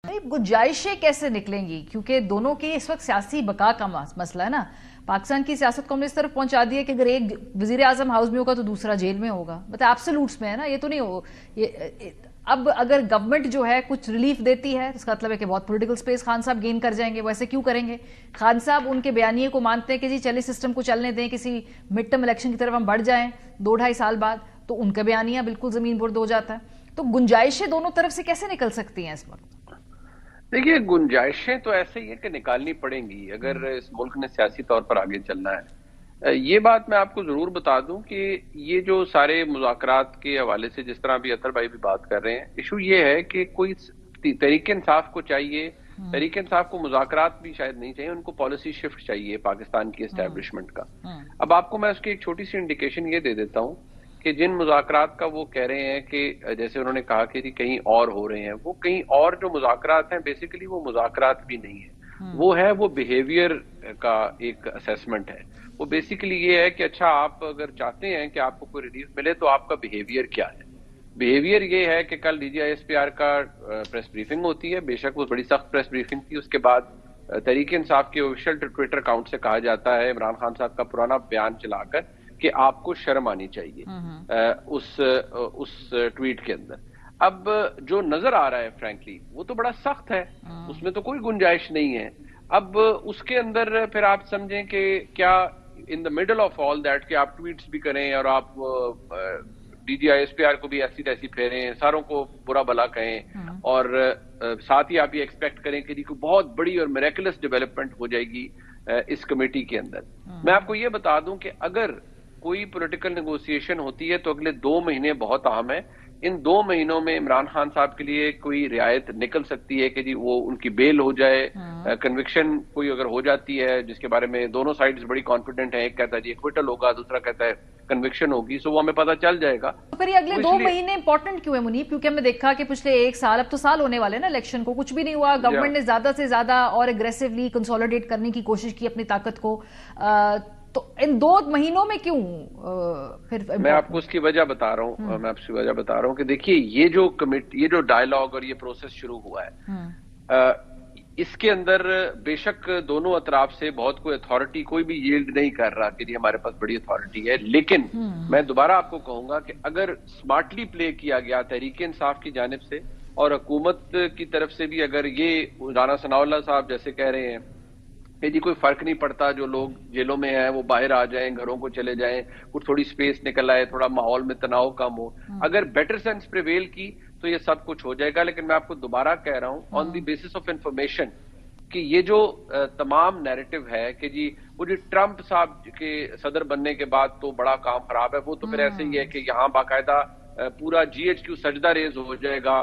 नहीं, गुंजाइशें कैसे निकलेंगी क्योंकि दोनों की इस वक्त सियासी बका का मसला है ना। पाकिस्तान की सियासत को हमने इस तरफ पहुंचा दिया कि अगर एक वजीर आजम हाउस में होगा तो दूसरा जेल में होगा, मतलब एब्सोल्यूट्स में है ना। ये तो नहीं हो अब अगर गवर्नमेंट जो है कुछ रिलीफ देती है तो इसका मतलब है कि बहुत पॉलिटिकल स्पेस खान साहब गेन कर जाएंगे। वो ऐसे क्यों करेंगे? खान साहब उनके बयानिए को मानते हैं कि जी चले सिस्टम को चलने दें, किसी मिड टर्म इलेक्शन की तरफ हम बढ़ जाएं 2-2.5 साल बाद, तो उनका बयानिया बिल्कुल जमीन बुर्द हो जाता है। तो गुंजाइशें दोनों तरफ से कैसे निकल सकती हैं इस वक्त? देखिए, गुंजाइशें तो ऐसे ही है कि निकालनी पड़ेंगी अगर इस मुल्क ने सियासी तौर पर आगे चलना है। ये बात मैं आपको जरूर बता दूं कि ये जो सारे मुज़ाकरात के हवाले से जिस तरह भी अतर भाई भी बात कर रहे हैं, इशू ये है कि कोई तहरीक इंसाफ को चाहिए, तहरीक इंसाफ को मुज़ाकरात भी शायद नहीं चाहिए, उनको पॉलिसी शिफ्ट चाहिए पाकिस्तान की एस्टेब्लिशमेंट का। अब आपको मैं उसकी एक छोटी सी इंडिकेशन ये दे देता हूँ कि जिन मुज़ाकरात का वो कह रहे हैं कि जैसे उन्होंने कहा कि कहीं और हो रहे हैं, वो कहीं और जो मुज़ाकरात हैं बेसिकली वो मुज़ाकरात भी नहीं है, वो बिहेवियर का एक असेसमेंट है। वो बेसिकली ये है कि अच्छा, आप अगर चाहते हैं कि आपको कोई रिलीफ मिले तो आपका बिहेवियर क्या है। बिहेवियर ये है कि कल DGISPR का प्रेस ब्रीफिंग होती है, बेशक वो बड़ी सख्त प्रेस ब्रीफिंग थी, उसके बाद तहरीक इंसाफ के ऑफिशियल ट्विटर अकाउंट से कहा जाता है, इमरान खान साहब का पुराना बयान चलाकर, कि आपको शर्म आनी चाहिए उस ट्वीट के अंदर। अब जो नजर आ रहा है फ्रैंकली वो तो बड़ा सख्त है, उसमें तो कोई गुंजाइश नहीं है। अब उसके अंदर फिर आप समझें कि क्या in the middle of all that कि आप ट्वीट्स भी करें और आप DGISPR को भी ऐसी तैसी फेरें, सारों को बुरा भला कहें, और साथ ही आप ये एक्सपेक्ट करें कि कोई बहुत बड़ी और मिरेकुलस डेवलपमेंट हो जाएगी इस कमेटी के अंदर। मैं आपको ये बता दूं कि अगर कोई पॉलिटिकल नेगोशिएशन होती है तो अगले 2 महीने बहुत अहम है। इन 2 महीनों में इमरान खान साहब के लिए कोई रियायत निकल सकती है कि जी वो उनकी बेल हो जाए, कन्विक्शन कोई अगर हो जाती है जिसके बारे में दोनों साइड्स बड़ी कॉन्फिडेंट है, एक कहता है जी एक्विटल होगा, दूसरा कहता है कन्विक्शन होगी, सो वो हमें पता चल जाएगा। तो फिर ये अगले 2 महीने इंपॉर्टेंट क्यों है मुनीब? क्योंकि हमने देखा कि पिछले 1 साल, अब तो साल होने वाले ना इलेक्शन को, कुछ भी नहीं हुआ। गवर्नमेंट ने ज्यादा से ज्यादा और एग्रेसिवली कंसोलिडेट करने की कोशिश की अपनी ताकत को, तो इन 2 महीनों में क्यों फिर? मैं आपको उसकी वजह बता रहा हूँ, मैं आपकी वजह बता रहा हूँ कि देखिए ये जो डायलॉग और ये प्रोसेस शुरू हुआ है, इसके अंदर बेशक दोनों अतराफ से बहुत कोई अथॉरिटी कोई भी यील्ड नहीं कर रहा कि हमारे पास बड़ी अथॉरिटी है, लेकिन मैं दोबारा आपको कहूंगा कि अगर स्मार्टली प्ले किया गया तहरीक इंसाफ की जानिब से और हुकूमत की तरफ से भी, अगर ये राना सनाउल्लाह साहब जैसे कह रहे हैं कि जी कोई फर्क नहीं पड़ता, जो लोग जेलों में हैं वो बाहर आ जाएं, घरों को चले जाएं, कुछ थोड़ी स्पेस निकल आए, थोड़ा माहौल में तनाव कम हो, अगर बेटर सेंस प्रिवेल की तो ये सब कुछ हो जाएगा। लेकिन मैं आपको दोबारा कह रहा हूं on the basis of information कि ये जो तमाम नैरेटिव है कि जी वो जो ट्रंप साहब के सदर बनने के बाद तो बड़ा काम खराब है, वो तो फिर ऐसे ही है कि यहाँ बाकायदा पूरा GHQ सजदा रेज हो जाएगा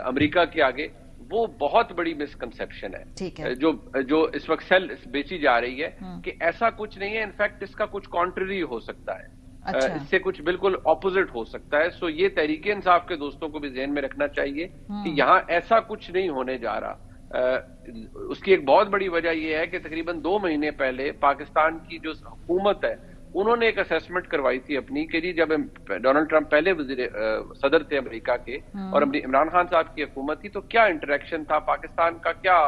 अमेरिका के आगे, वो बहुत बड़ी मिसकंसेप्शन है जो इस वक्त सेल बेची जा रही है कि ऐसा कुछ नहीं है। इनफैक्ट इसका कुछ कॉन्ट्ररी हो सकता है, अच्छा। इससे कुछ बिल्कुल ऑपोजिट हो सकता है। सो ये तहरीक इंसाफ के दोस्तों को भी ध्यान में रखना चाहिए कि यहाँ ऐसा कुछ नहीं होने जा रहा। उसकी एक बहुत बड़ी वजह यह है कि तकरीबन 2 महीने पहले पाकिस्तान की जो हुकूमत है उन्होंने एक असेसमेंट करवाई थी अपनी कि जी जब डोनाल्ड ट्रंप पहले सदर थे अमेरिका के और इमरान खान साहब की हुकूमत थी, तो क्या इंटरेक्शन था, पाकिस्तान का क्या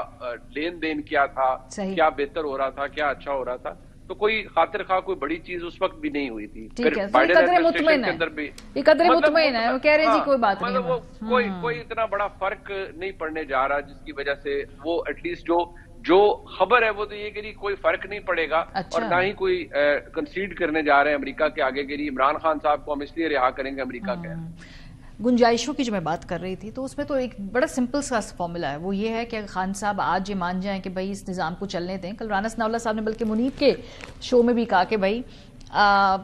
लेन देन क्या था, क्या बेहतर हो रहा था, क्या अच्छा हो रहा था। तो कोई खातिर खा कोई बड़ी चीज उस वक्त भी नहीं हुई थी। फिर बाइडेन एडमिनिस्ट्रेशन के अंदर भी मुतमईन है, वो कह रहे हैं जी कोई बात नहीं, मतलब वो कोई इतना बड़ा फर्क नहीं पड़ने जा रहा, जिसकी वजह से वो एटलीस्ट जो खबर है वो तो ये कि कोई फर्क नहीं पड़ेगा। अच्छा। और ना ही कोई कंसीड करने जा रहे हैं अमेरिका के आगे कि इमरान खान साहब को हम इसलिए रिहा करेंगे अमेरिका के। गुंजाइशों की जो मैं बात कर रही थी तो उसमें तो एक बड़ा सिंपल सा फॉर्मूला है, वो ये है कि खान साहब आज ये मान जाएं कि भाई इस निज़ाम को चलने दें। कल राना सनाउल्लाह साहब ने बल्कि मुनीब के शो में भी कहा कि भाई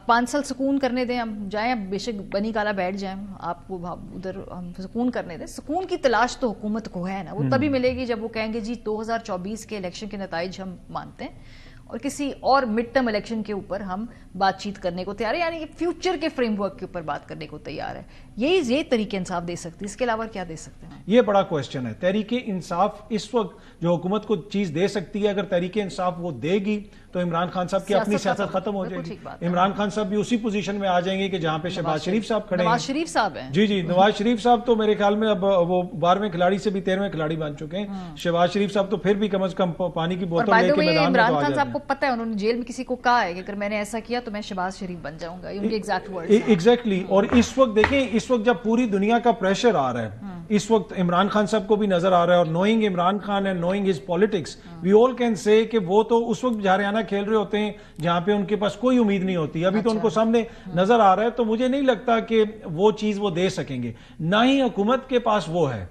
5 साल सुकून करने दें, हम जाएं, बेशक बनी काला बैठ जाएं, आपको उधर हम सुकून करने दें। सुकून की तलाश तो हुकूमत को है ना, वो तभी मिलेगी जब वो कहेंगे जी 2024 के इलेक्शन के नताइज हम मानते हैं और किसी और मिड टर्म इलेक्शन के ऊपर हम बातचीत करने को तैयार है, यानी फ्यूचर के फ्रेमवर्क के ऊपर बात करने को तैयार है। यही तरीके इंसाफ दे सकती है, इसके अलावा क्या दे सकते हैं? ये बड़ा क्वेश्चन है। तहरीके इंसाफ इस वक्त जो हुकूमत को चीज दे सकती है, अगर तहरीके इंसाफ वो देगी तो इमरान खान साहब की अपनी सियासत खत्म हो जाएगी। इमरान खान साहब भी उसी पोजीशन में आ जाएंगे कि जहां पे शहबाज शरीफ साहब खड़े हैं। नवाज शरीफ साहब हैं। जी, नवाज शरीफ साहब तो मेरे ख्याल में अब वो 12वें खिलाड़ी से भी 13वें खिलाड़ी बन चुके हैं। शहबाज शरीफ साहब तो फिर भी कम से कम पानी की बोतल लेके मैदान में तो आ इमरान खान साहब को पता है, उन्होंने जेल में किसी को कहा है कि अगर मैंने ऐसा किया तो मैं शहबाज शरीफ बन जाऊंगा, उनके एग्जैक्ट वर्ड्स। एग्जैक्टली। और इस वक्त देखें, इस वक्त जब पूरी दुनिया का प्रेशर आ रहा है, इस वक्त इमरान खान साहब को भी नजर आ रहा है, और knowing Imran Khan and knowing his politics, we all can say कि वो तो उस वक्त हरियाणा खेल रहे होते हैं जहां पे उनके पास कोई उम्मीद नहीं होती। अभी तो उनको सामने नजर आ रहा है, तो मुझे नहीं लगता कि वो चीज वो दे सकेंगे, ना ही हुकूमत के पास वो है।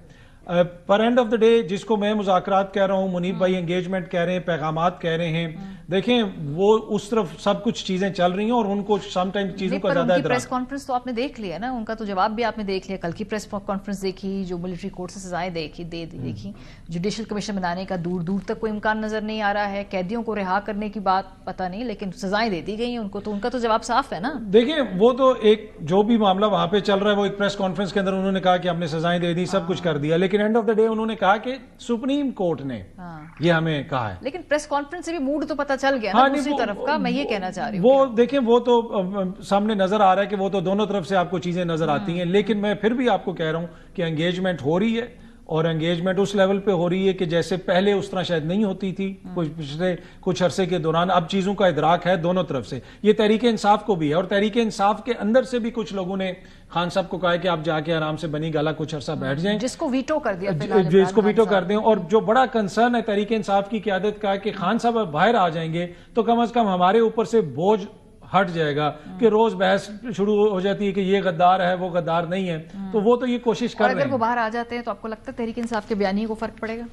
पर एंड ऑफ द डे जिसको मैं मुज़ाकरात कह रहा हूं, मुनीब भाई एंगेजमेंट कह रहे हैं, पैगामात कह रहे हैं, देखें वो उस तरफ सब कुछ चीजें चल रही हैं और उनको समटाइम चीजों का ज्यादा प्रेस कॉन्फ्रेंस तो आपने देख लिया ना, उनका तो जवाब भी आपने देख लिया। कल की प्रेस कॉन्फ्रेंस देखी, जो मिलिट्री कोर्ट से सजाएं देखी, जुडिशल कमीशन बनाने का दूर दूर तक कोई इम्कान नजर नहीं आ रहा है। कैदियों को रिहा करने की बात पता नहीं, लेकिन सजाएं दे दी गई हैं उनको, तो उनका तो जवाब साफ है ना। देखिए वो तो एक जो भी मामला वहां पे चल रहा है, वो एक प्रेस कॉन्फ्रेंस के अंदर उन्होंने कहा कि हमने सजाएं दे दी, सब कुछ कर दिया, लेकिन एंड ऑफ द डे उन्होंने कहा कि सुप्रीम कोर्ट ने ये हमें कहा है। लेकिन प्रेस कॉन्फ्रेंस से भी मूड तो पता चल गया ना दूसरी तरफ का, मैं ये कहना चाह रही हूँ। वो देखें, वो तो सामने नजर आ रहा है कि वो तो दोनों तरफ से आपको चीजें नजर आती हैं, लेकिन मैं फिर भी आपको कह रहा हूं कि एंगेजमेंट हो रही है, और एंगेजमेंट उस लेवल पे हो रही है कि जैसे पहले उस तरह शायद नहीं होती थी पिछले कुछ अरसे के दौरान। अब चीजों का इदराक है दोनों तरफ से। ये तहरीके इंसाफ को भी है, और तहरीके इंसाफ के अंदर से भी कुछ लोगों ने खान साहब को कहा है कि आप जाके आराम से बनी गाला कुछ अरसा बैठ जाएं, जिसको वीटो कर दिया, जिसको वीटो कर दें। और जो बड़ा कंसर्न है तहरीके इंसाफ की क़यादत का कि खान साहब बाहर आ जाएंगे तो कम से कम हमारे ऊपर से बोझ हट जाएगा कि रोज बहस शुरू हो जाती है कि ये गद्दार है, वो गद्दार नहीं है। तो वो तो ये कोशिश कर रहे हैं। अगर वो बाहर आ जाते हैं तो आपको लगता है तहरीक इंसाफ के बयानी को फर्क पड़ेगा?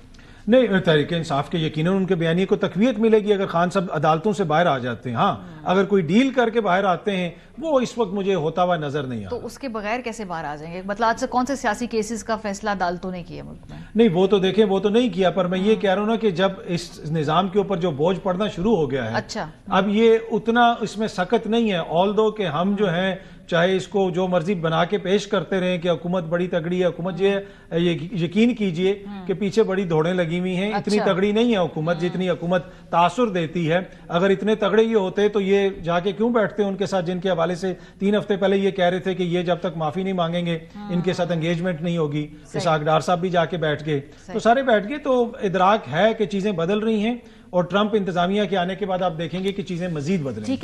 नहीं, तहरीक इंसाफ के यकीनन उनके बयानी को तकवीयत मिलेगी अगर खान साहब अदालतों से बाहर आ जाते हैं। हाँ, अगर कोई डील करके बाहर आते हैं, वो इस वक्त मुझे होता हुआ नजर नहीं आता। तो उसके बगैर कैसे बाहर आ जाएंगे? मतलब आज से कौन से सियासी केसेस का फैसला अदालतों ने किया मुल्क में? नहीं, वो तो देखें, वो तो नहीं किया, पर मैं ये कह रहा हूं ना कि जब इस निजाम के ऊपर जो बोझ पड़ना शुरू हो गया है, अच्छा, अब ये उतना इसमें सख्त नहीं है। ऑल्दो कि हम जो है चाहे इसको जो मर्जी बना के पेश करते रहे कि हुकूमत बड़ी तगड़ी है, हुकूमत ये यकीन कीजिए कि पीछे बड़ी दौड़ें लगी हुई हैं। इतनी तगड़ी नहीं है हुकूमत जितनी हुकूमत तासुर देती है। अगर इतने तगड़े ये होते तो ये जाके क्यों बैठते उनके साथ, जिनके हवाले से 3 हफ्ते पहले ये कह रहे थे कि ये जब तक माफी नहीं मांगेंगे इनके साथ एंगेजमेंट नहीं होगी। इसहाक डार साहब भी जाके बैठ गए, तो सारे बैठ गए। तो इदराक है कि चीजें बदल रही हैं, और ट्रंप इंतजामिया के आने के बाद आप देखेंगे कि चीजें मजीद बदलेंगी।